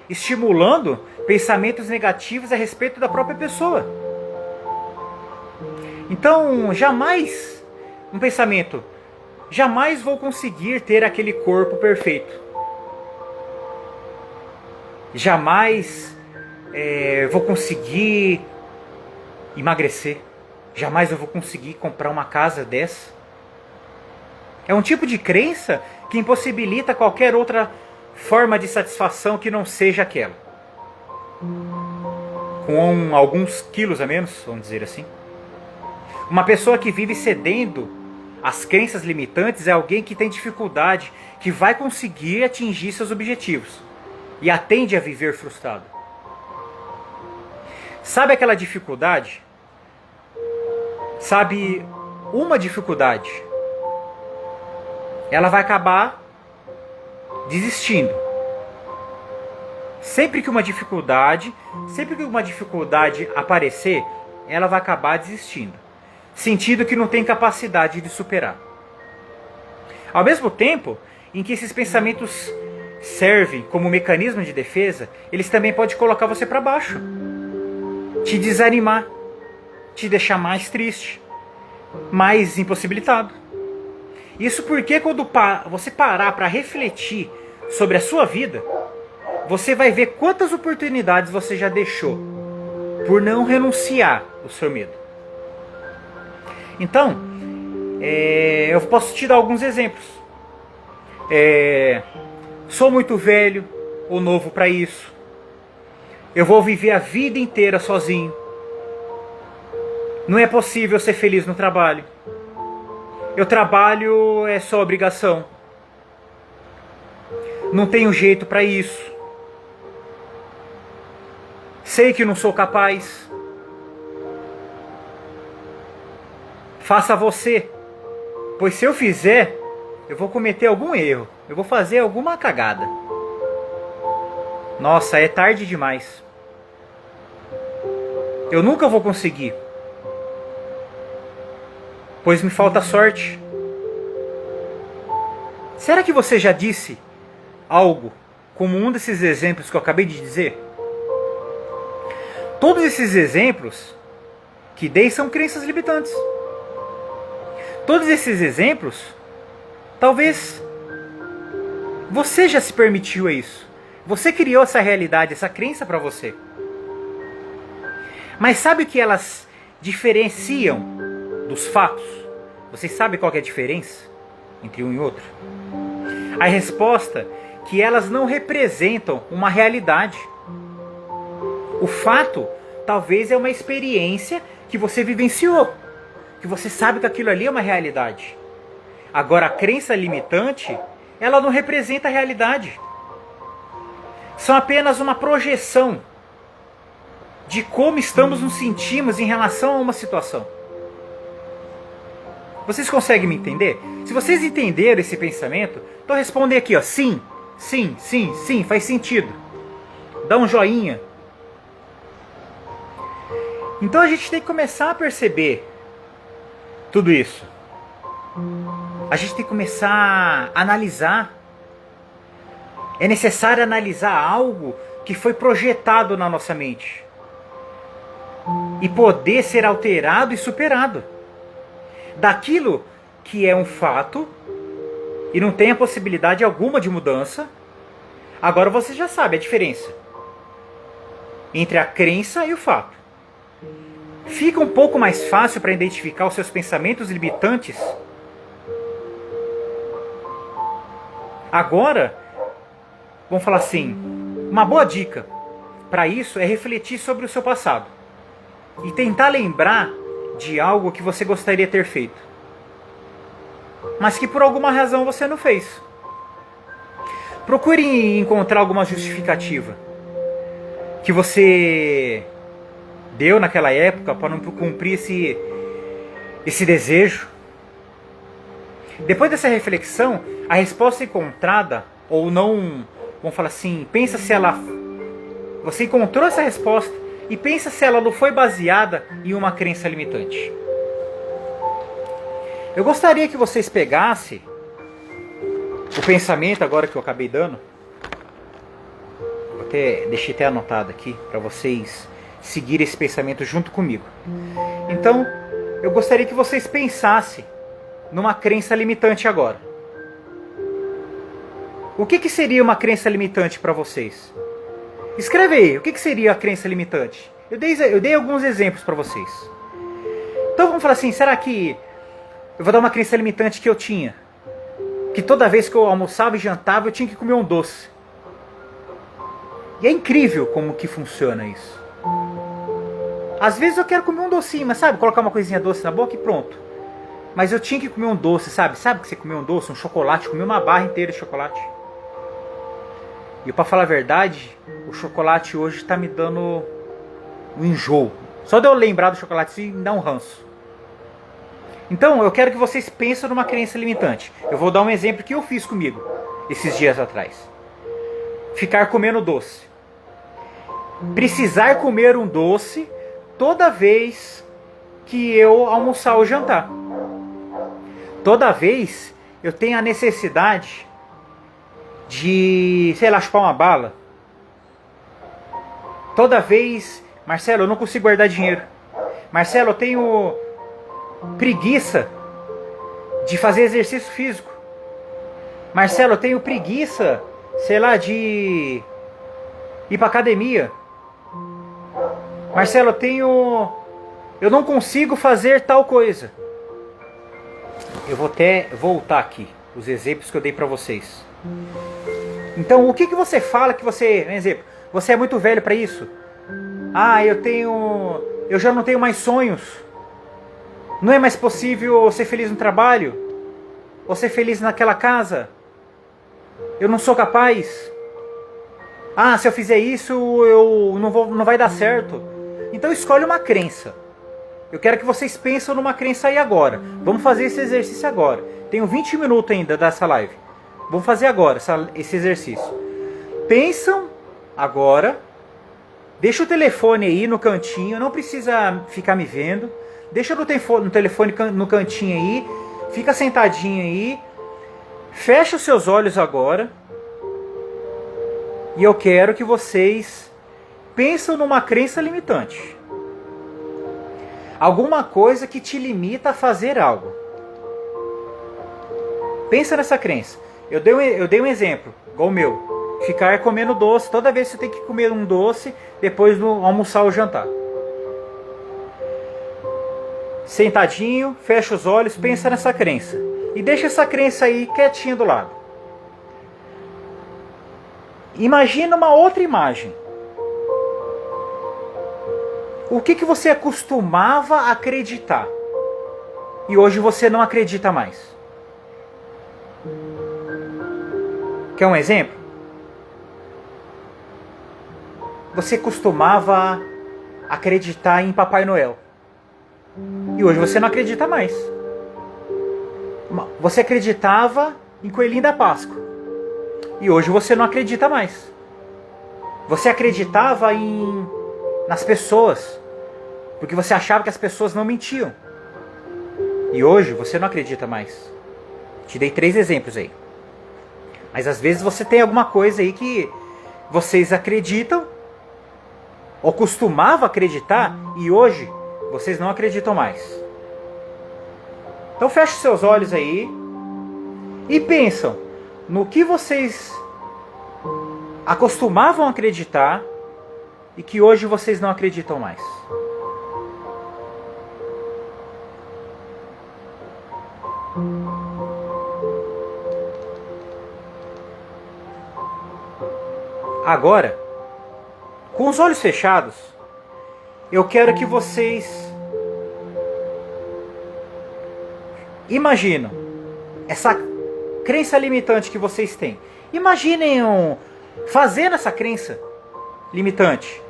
estimulando pensamentos negativos a respeito da própria pessoa. Então, jamais vou conseguir ter aquele corpo perfeito. Jamais vou conseguir emagrecer. Jamais eu vou conseguir comprar uma casa dessa. É um tipo de crença que impossibilita qualquer outra forma de satisfação que não seja aquela. Com alguns quilos a menos, vamos dizer assim. Uma pessoa que vive cedendo às crenças limitantes é alguém que tem dificuldade, que vai conseguir atingir seus objetivos e tende a viver frustrado. Sabe aquela dificuldade? Sabe uma dificuldade? Ela vai acabar desistindo. Sempre que uma dificuldade aparecer, ela vai acabar desistindo, sentindo que não tem capacidade de superar. Ao mesmo tempo em que esses pensamentos servem como mecanismo de defesa, eles também podem colocar você para baixo, te desanimar, te deixar mais triste, mais impossibilitado. Isso porque quando você parar para refletir sobre a sua vida, você vai ver quantas oportunidades você já deixou por não renunciar ao seu medo. Então, eu posso te dar alguns exemplos. Sou muito velho ou novo para isso. Eu vou viver a vida inteira sozinho. Não é possível ser feliz no trabalho. Eu trabalho é só obrigação. Não tenho jeito para isso. Sei que não sou capaz. Faça você, pois se eu fizer, eu vou cometer algum erro. Eu vou fazer alguma cagada. Nossa, é tarde demais. Eu nunca vou conseguir, pois me falta sorte. Será que você já disse algo como um desses exemplos que eu acabei de dizer? Todos esses exemplos que dei são crenças limitantes. Todos esses exemplos, talvez você já se permitiu isso. Você criou essa realidade, essa crença para você. Mas sabe o que elas diferenciam dos fatos? Vocês sabem qual que é a diferença entre um e outro? A resposta é que elas não representam uma realidade. O fato talvez é uma experiência que você vivenciou, que você sabe que aquilo ali é uma realidade. Agora a crença limitante, ela não representa a realidade. São apenas uma projeção de como estamos nos sentimos em relação a uma situação. Vocês conseguem me entender? Se vocês entenderam esse pensamento, então respondem aqui, ó, sim, sim, sim, sim, faz sentido. Dá um joinha. Então a gente tem que começar a perceber tudo isso. A gente tem que começar a analisar. É necessário analisar algo que foi projetado na nossa mente e poder ser alterado e superado. Daquilo que é um fato e não tem a possibilidade alguma de mudança, agora você já sabe a diferença entre a crença e o fato. Fica um pouco mais fácil para identificar os seus pensamentos limitantes. Agora, vamos falar assim, uma boa dica para isso é refletir sobre o seu passado e tentar lembrar de algo que você gostaria de ter feito, mas que por alguma razão você não fez. Procure encontrar alguma justificativa que você deu naquela época para não cumprir esse desejo. Depois dessa reflexão, a resposta encontrada, ou não, vamos falar assim, pensa se ela... Você encontrou essa resposta e pensa se ela não foi baseada em uma crença limitante. Eu gostaria que vocês pegassem o pensamento agora que eu acabei dando. Deixei até anotado aqui para vocês seguirem esse pensamento junto comigo. Então, eu gostaria que vocês pensassem numa crença limitante agora. O que seria uma crença limitante para vocês? Escreve aí, o que seria a crença limitante? Eu dei alguns exemplos para vocês. Então vamos falar assim, será que... Eu vou dar uma crença limitante que eu tinha. Que toda vez que eu almoçava e jantava, eu tinha que comer um doce. E é incrível como que funciona isso. Às vezes eu quero comer um docinho, mas sabe, colocar uma coisinha doce na boca e pronto. Mas eu tinha que comer um doce, sabe? Sabe que você comeu um doce, um chocolate, comer uma barra inteira de chocolate. E para falar a verdade, o chocolate hoje está me dando um enjoo. Só de eu lembrar do chocolate me dá um ranço. Então eu quero que vocês pensem numa crença limitante. Eu vou dar um exemplo que eu fiz comigo esses dias atrás. Ficar comendo doce. Precisar comer um doce toda vez que eu almoçar ou jantar. Toda vez eu tenho a necessidade de, sei lá, chupar uma bala. Toda vez, Marcelo, eu não consigo guardar dinheiro. Marcelo, eu tenho preguiça de fazer exercício físico. Marcelo, eu tenho preguiça, sei lá, de ir pra academia. Marcelo, eu não consigo fazer tal coisa. Eu vou até voltar aqui os exemplos que eu dei pra vocês. Então, o que você fala que você... Um exemplo, você é muito velho para isso? Ah, eu já não tenho mais sonhos. Não é mais possível ser feliz no trabalho? Ou ser feliz naquela casa? Eu não sou capaz. Ah, se eu fizer isso, não vai dar certo. Então escolhe uma crença. Eu quero que vocês pensem numa crença aí agora. Vamos fazer esse exercício agora. Tenho 20 minutos ainda dessa live. Vamos fazer agora esse exercício. Pensam agora. Deixa o telefone aí no cantinho. Não precisa ficar me vendo. Deixa no telefone no cantinho aí. Fica sentadinho aí. Fecha os seus olhos agora. E eu quero que vocês pensem numa crença limitante. Alguma coisa que te limita a fazer algo. Pensa nessa crença. Eu dei um exemplo, igual o meu. Ficar comendo doce. Toda vez você tem que comer um doce depois do almoçar ou jantar. sentadinho, fecha os olhos, pensa nessa crença. E deixa essa crença aí quietinha do lado. Imagina uma outra imagem. O que você costumava acreditar e hoje você não acredita mais? Quer um exemplo? Você costumava acreditar em Papai Noel e hoje você não acredita mais. Você acreditava em Coelhinho da Páscoa e hoje você não acredita mais. Você acreditava nas pessoas porque você achava que as pessoas não mentiam e hoje você não acredita mais. Te dei 3 exemplos aí. Mas às vezes você tem alguma coisa aí que vocês acreditam ou costumava acreditar e hoje vocês não acreditam mais. Então feche seus olhos aí e pensam no que vocês acostumavam acreditar e que hoje vocês não acreditam mais. Agora, com os olhos fechados, eu quero que vocês imaginam essa crença limitante que vocês têm. Imaginem fazendo essa crença limitante.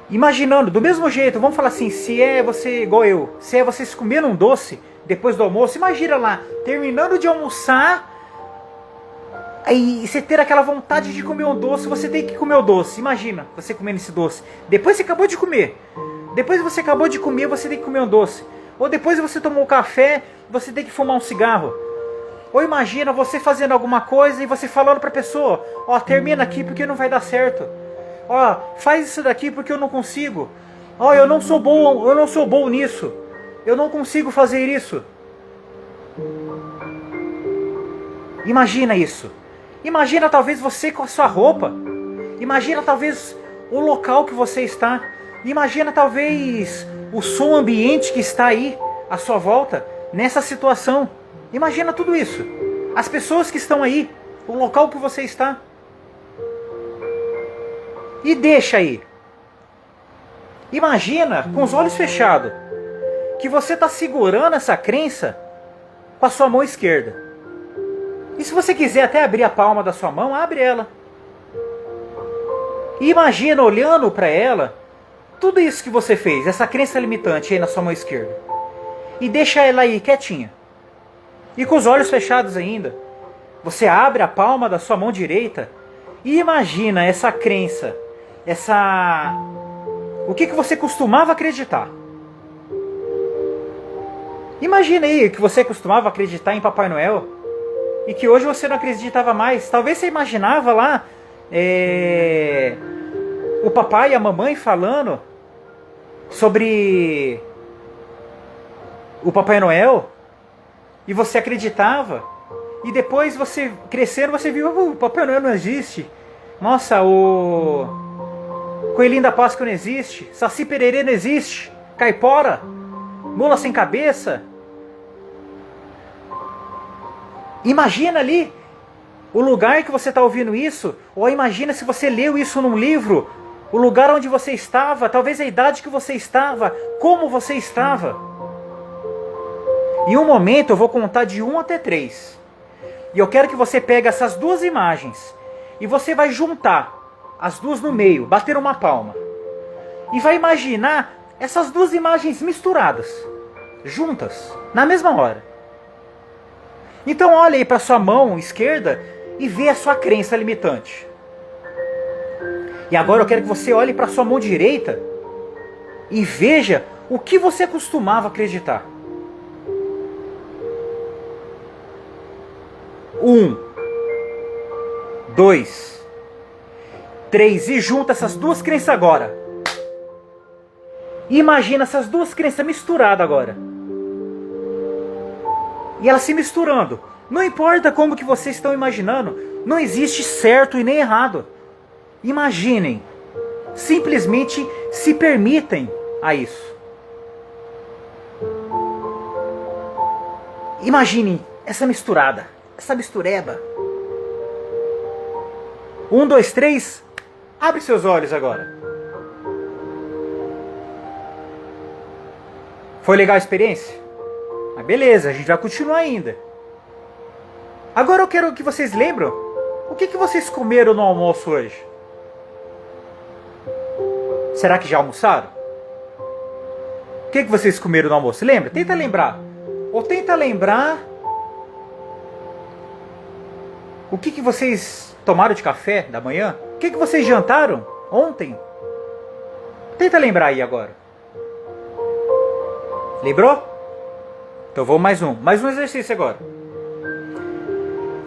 Imaginando, do mesmo jeito, vamos falar assim, se é você igual eu, se é vocês comerem um doce depois do almoço, imagina lá, terminando de almoçar, aí você ter aquela vontade de comer um doce, você tem que comer o doce. Imagina você comendo esse doce. Depois você acabou de comer. Depois você acabou de comer, você tem que comer um doce. Ou depois você tomou um café, você tem que fumar um cigarro. Ou imagina você fazendo alguma coisa e você falando pra pessoa, ó, termina aqui porque não vai dar certo. Ó, faz isso daqui porque eu não consigo. Ó, eu não sou bom nisso. Eu não consigo fazer isso. Imagina isso. Imagina talvez você com a sua roupa. Imagina talvez o local que você está. Imagina talvez o som ambiente que está aí à sua volta, nessa situação. Imagina tudo isso. As pessoas que estão aí, o local que você está. E deixa aí. Imagina, com os olhos fechados, que você está segurando essa crença com a sua mão esquerda. E se você quiser até abrir a palma da sua mão, abre ela. E imagina olhando para ela, tudo isso que você fez, essa crença limitante aí na sua mão esquerda. E deixa ela aí quietinha. E com os olhos fechados ainda, você abre a palma da sua mão direita e imagina essa crença, o que você costumava acreditar. Imagina aí que você costumava acreditar em Papai Noel e que hoje você não acreditava mais. Talvez você imaginava lá o papai e a mamãe falando sobre o Papai Noel e você acreditava. E depois você crescendo, você viu, o Papai Noel não existe. Nossa, o Coelhinho da Páscoa não existe. Saci Pererê não existe. Caipora, mula sem cabeça. Imagina ali o lugar que você está ouvindo isso. Ou imagina se você leu isso num livro. O lugar onde você estava, talvez a idade que você estava, como você estava. Em um momento eu vou contar de 1 até 3. E eu quero que você pegue essas 2 imagens e você vai juntar as 2 no meio, bater uma palma. E vai imaginar essas 2 imagens misturadas, juntas, na mesma hora. Então olha aí para sua mão esquerda e vê a sua crença limitante. E agora eu quero que você olhe para sua mão direita e veja o que você costumava acreditar. 1, 2, 3 e junta essas 2 crenças agora. Imagina essas 2 crenças misturadas agora. E elas se misturando. Não importa como que vocês estão imaginando, não existe certo e nem errado. Imaginem. Simplesmente se permitem a isso. Imagine essa misturada, essa mistureba. 1, 2, 3, abre seus olhos agora. Foi legal a experiência? Mas beleza, a gente vai continuar ainda. Agora eu quero que vocês lembram o que vocês comeram no almoço hoje. Será que já almoçaram? O que vocês comeram no almoço? Lembra? Tenta lembrar. Ou tenta lembrar o que vocês tomaram de café da manhã? O que vocês jantaram ontem? Tenta lembrar aí agora. Lembrou? Então vamos mais um. Mais um exercício agora.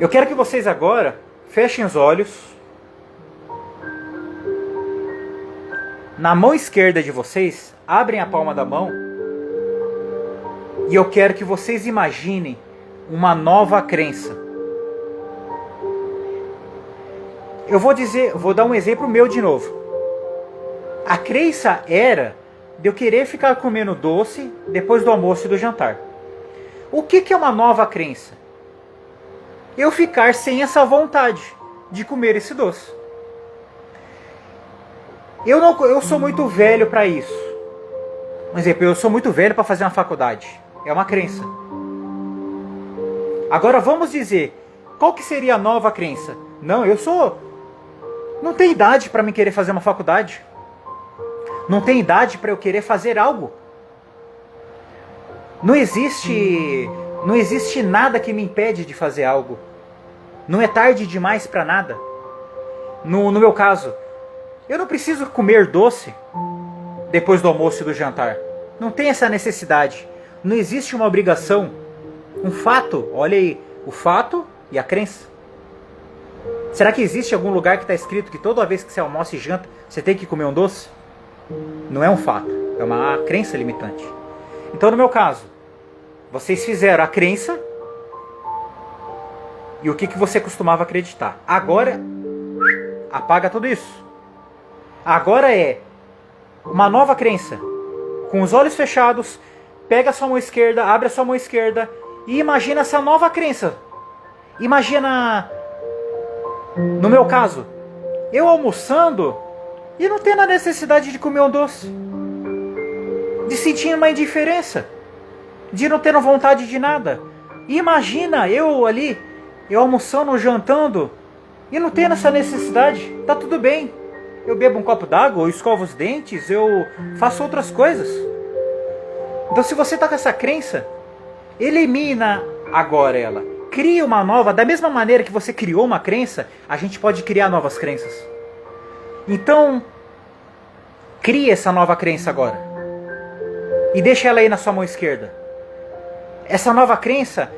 Eu quero que vocês agora fechem os olhos. Na mão esquerda de vocês, abrem a palma da mão. E eu quero que vocês imaginem uma nova crença. Eu vou dar um exemplo meu de novo. A crença era de eu querer ficar comendo doce depois do almoço e do jantar. O que é uma nova crença? Eu ficar sem essa vontade de comer esse doce. Eu sou muito velho para isso. Por exemplo, eu sou muito velho para fazer uma faculdade. É uma crença. Agora vamos dizer, qual que seria a nova crença? Não tenho idade para me querer fazer uma faculdade. Não tenho idade para eu querer fazer algo. Não existe nada que me impede de fazer algo. Não é tarde demais para nada. No meu caso, eu não preciso comer doce depois do almoço e do jantar. Não tem essa necessidade. Não existe uma obrigação. Um fato, olha aí, o fato e a crença. Será que existe algum lugar que está escrito que toda vez que você almoça e janta, você tem que comer um doce? Não é um fato, é uma crença limitante. Então no meu caso, vocês fizeram a crença e o que você costumava acreditar. Agora, apaga tudo isso. Agora é uma nova crença. Com os olhos fechados, pega a sua mão esquerda, abre a sua mão esquerda e imagina essa nova crença. Imagina, no meu caso, eu almoçando e não tendo a necessidade de comer um doce. De sentir uma indiferença. De não ter vontade de nada. E imagina eu ali, eu almoçando, jantando e não tendo essa necessidade. Tá tudo bem. Eu bebo um copo d'água, eu escovo os dentes, eu faço outras coisas. Então se você está com essa crença, elimina agora ela. Cria uma nova, da mesma maneira que você criou uma crença, a gente pode criar novas crenças. Então, crie essa nova crença agora. E deixa ela aí na sua mão esquerda. Essa nova crença,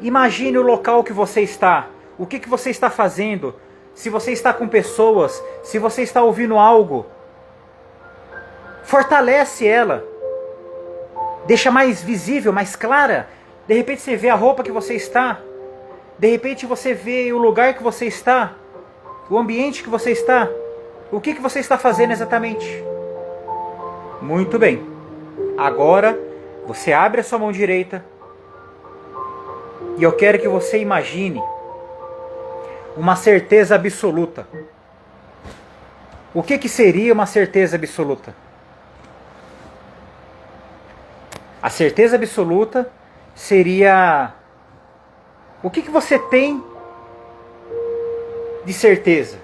imagine o local que você está. O que você está fazendo. Se você está com pessoas. Se você está ouvindo algo. Fortalece ela. Deixa mais visível, mais clara. De repente você vê a roupa que você está. De repente você vê o lugar que você está. O ambiente que você está. O que você está fazendo exatamente? Muito bem. Agora você abre a sua mão direita. E eu quero que você imagine uma certeza absoluta. O que seria uma certeza absoluta? A certeza absoluta seria... O que você tem de certeza?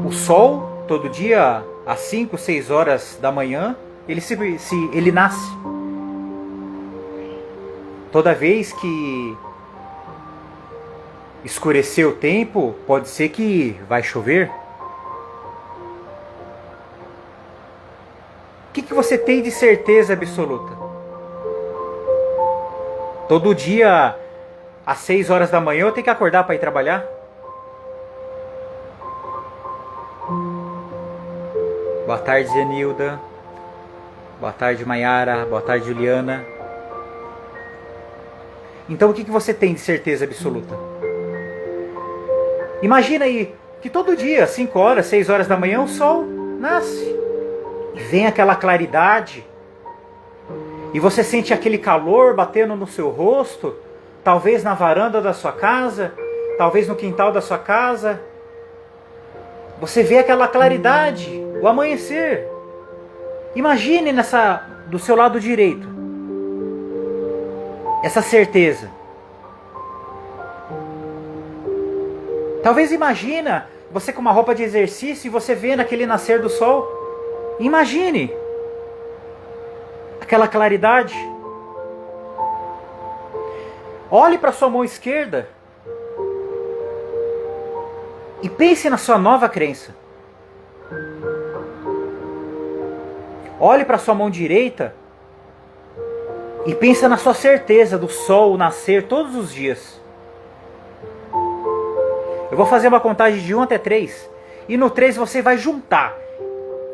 O sol, todo dia, às 5, 6 horas da manhã, ele nasce. Toda vez que escurecer o tempo, pode ser que vai chover. O que você tem de certeza absoluta? Todo dia, às 6 horas da manhã, eu tenho que acordar para ir trabalhar? Boa tarde, Zenilda. Boa tarde, Maiara. Boa tarde, Juliana. Então o que você tem de certeza absoluta? Imagina aí que todo dia, 5 horas, 6 horas da manhã, o sol nasce. E vem aquela claridade. e você sente aquele calor batendo no seu rosto, talvez na varanda da sua casa, talvez no quintal da sua casa. Você vê aquela claridade, o amanhecer. Imagine do seu lado direito, essa certeza. Talvez imagina você com uma roupa de exercício e você vendo aquele nascer do sol. Imagine aquela claridade. Olhe para sua mão esquerda e pense na sua nova crença. Olhe para sua mão direita e pense na sua certeza do sol nascer todos os dias. Eu vou fazer uma contagem de 1 até 3. E no 3 você vai juntar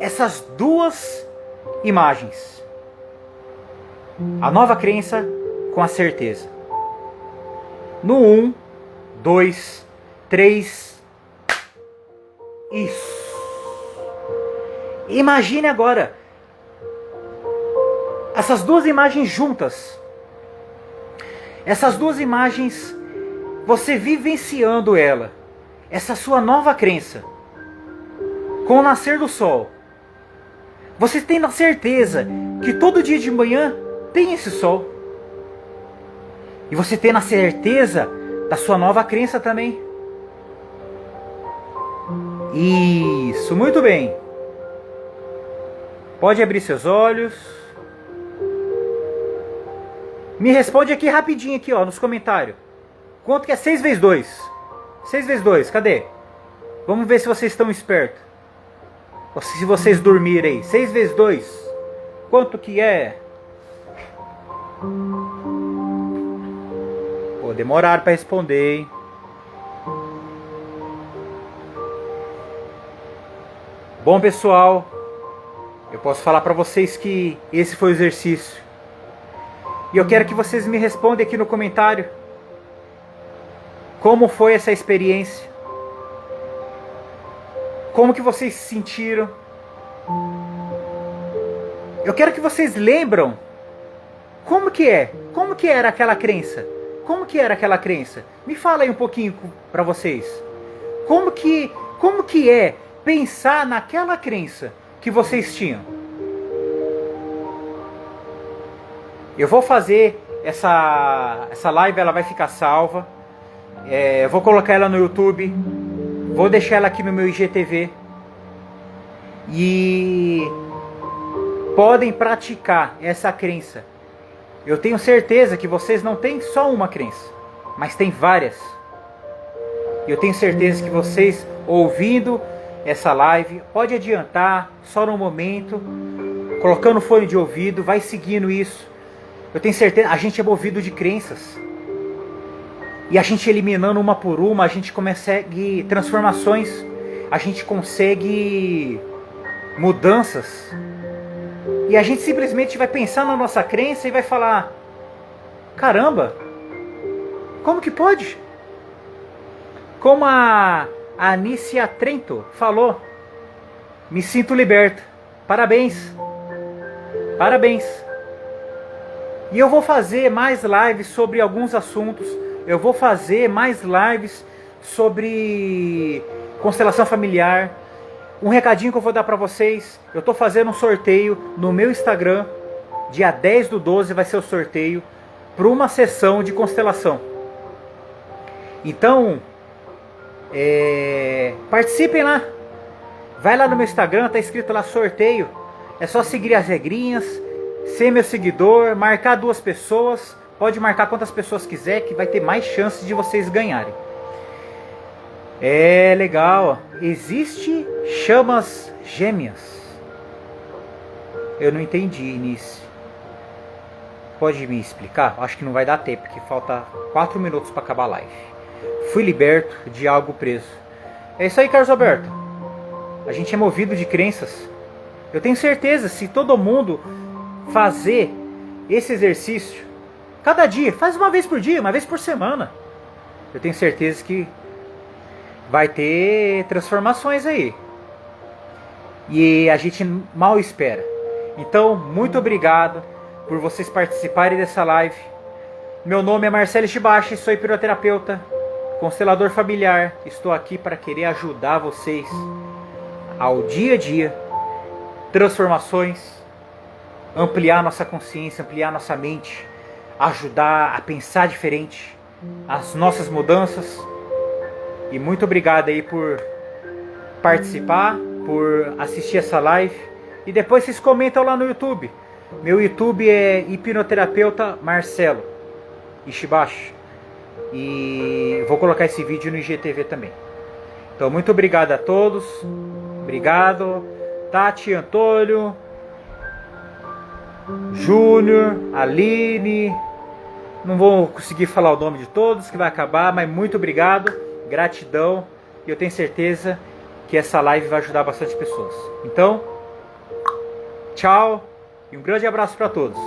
essas duas imagens. A nova crença com a certeza. No 1, 2, 3. Isso. Imagine agora essas duas imagens juntas. Essas duas imagens, você vivenciando ela. Essa sua nova crença. Com o nascer do sol. Você tem a certeza que todo dia de manhã tem esse sol. E você tem a certeza da sua nova crença também. Isso, muito bem. Pode abrir seus olhos. Me responde aqui rapidinho aqui, ó, nos comentários. Quanto que é 6 vezes 2? 6 vezes 2, cadê? Vamos ver se vocês estão espertos. Ou se vocês dormirem aí. 6 vezes 2. Quanto que é? Pô, demoraram para responder, hein? Bom, pessoal, eu posso falar para vocês que esse foi o exercício. E eu quero que vocês me respondam aqui no comentário. Como foi essa experiência? Como que vocês se sentiram? Eu quero que vocês lembram como que é? Como que era aquela crença? Como que era aquela crença? Me fala aí um pouquinho para vocês. Como que é pensar naquela crença que vocês tinham? Eu vou fazer essa live, ela vai ficar salva. Eu vou colocar ela no YouTube. Vou deixar ela aqui no meu IGTV. E podem praticar essa crença. Eu tenho certeza que vocês não têm só uma crença, mas tem várias. Eu tenho certeza que vocês, ouvindo essa live, pode adiantar só no momento, colocando fone de ouvido, vai seguindo isso. Eu tenho certeza, a gente é movido de crenças. E a gente eliminando uma por uma, a gente consegue transformações, a gente consegue mudanças. E a gente simplesmente vai pensar na nossa crença e vai falar: caramba, como que pode? Como a Anícia Trento falou, me sinto liberta. Parabéns. Parabéns. E eu vou fazer mais lives sobre alguns assuntos. Eu vou fazer mais lives sobre constelação familiar. Um recadinho que eu vou dar para vocês. Eu estou fazendo um sorteio no meu Instagram. Dia 10/12 vai ser o sorteio para uma sessão de constelação. Então, participem lá. Vai lá no meu Instagram, tá escrito lá sorteio. É só seguir as regrinhas, ser meu seguidor, marcar 2 pessoas. Pode marcar quantas pessoas quiser, que vai ter mais chances de vocês ganharem. É legal. Existe chamas gêmeas? Eu não entendi, início. Pode me explicar? Acho que não vai dar tempo, porque falta 4 minutos para acabar a live. Fui liberto de algo preso. É isso aí, Carlos Alberto. A gente é movido de crenças. Eu tenho certeza, se todo mundo fazer esse exercício, cada dia, faz uma vez por dia, uma vez por semana, eu tenho certeza que vai ter transformações aí. E a gente mal espera. Então, muito obrigado. por vocês participarem dessa live. Meu nome é Marcelo Shibashi, sou hipnoterapeuta, constelador familiar. Estou aqui para querer ajudar vocês ao dia a dia, transformações, ampliar nossa consciência, ampliar nossa mente, ajudar a pensar diferente, as nossas mudanças. E muito obrigado aí por participar, por assistir essa live. E depois vocês comentam lá no YouTube. Meu YouTube é Hipnoterapeuta Marcelo Shibashi. E vou colocar esse vídeo no IGTV também. Então muito obrigado a todos. Obrigado Tati, Antônio, Júnior, Aline. Não vou conseguir falar o nome de todos, que vai acabar, mas muito obrigado, gratidão. E eu tenho certeza que essa live vai ajudar bastante pessoas. Então, tchau e um grande abraço para todos.